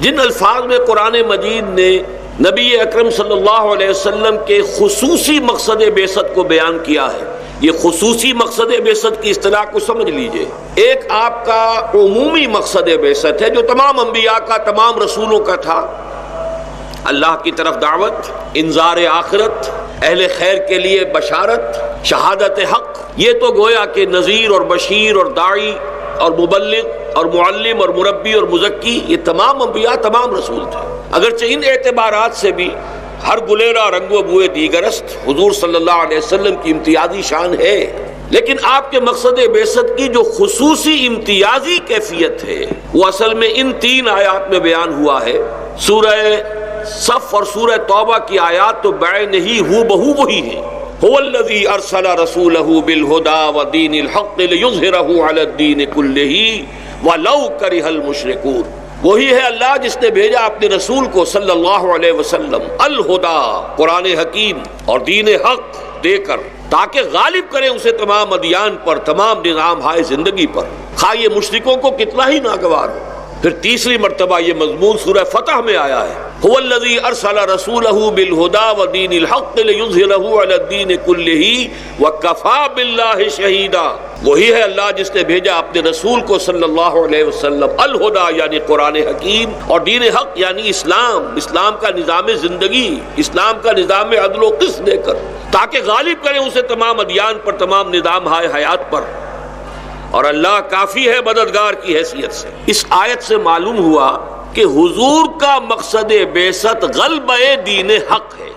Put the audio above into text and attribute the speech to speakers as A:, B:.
A: جن الفاظ میں قرآن مجید نے نبی اکرم صلی اللہ علیہ وسلم کے خصوصی مقصد بعثت کو بیان کیا ہے، یہ خصوصی مقصد بعثت کی اصطلاح کو سمجھ لیجئے۔ ایک آپ کا عمومی مقصد بعثت ہے جو تمام انبیاء کا، تمام رسولوں کا تھا، اللہ کی طرف دعوت، انذار آخرت، اہل خیر کے لیے بشارت، شہادت حق۔ یہ تو گویا کہ نذیر اور بشیر اور داعی اور مبلغ اور معلم اور مربی اور مزکی، یہ تمام انبیاء، تمام رسول تھے۔ اگرچہ ان اعتبارات سے بھی ہر گلیرا رنگ و بوئے دیگرست حضور صلی اللہ علیہ وسلم کی امتیازی شان ہے، لیکن آپ کے مقصد بعثت کی جو خصوصی امتیازی کیفیت ہے وہ اصل میں ان 3 آیات میں بیان ہوا ہے۔ سورہ صف اور سورہ توبہ کی آیات تو بعین ہی ہو بہو وہی ہے۔ هو الذی ارسل رسولہ بالہدی ودین الحق لیظہرہ علی الدین کلہ ولو کرہ المشرکون۔ وہی ہے اللہ جس نے بھیجا اپنے رسول کو صلی اللہ علیہ وسلم الہدا، قرآن حکیم اور دین حق دے کر، تاکہ غالب کرے اسے تمام ادیان پر، تمام نظام ہائے زندگی پر، خواہ یہ مشرکوں کو کتنا ہی ناگوار ہو۔ پھر تیسری مرتبہ یہ مضمون سورہ فتح میں آیا ہے، هو الذی ارسل رسولہ بالہدی ودین الحق لیظہرہ علی الدین کلہ وکفی باللہ شہیدا۔ وہی ہے اللہ جس نے بھیجا اپنے رسول کو صلی اللہ علیہ وسلم الہدا یعنی قرآن حکیم اور دین حق یعنی اسلام، اسلام کا نظام زندگی، اسلام کا نظام عدل و قسط دے کر، تاکہ غالب کرے اسے تمام ادیان پر، تمام نظام ہائے حیات پر، اور اللہ کافی ہے مددگار کی حیثیت سے۔ اس آیت سے معلوم ہوا کہ حضور کا مقصد بعثت غلبہ دین حق ہے۔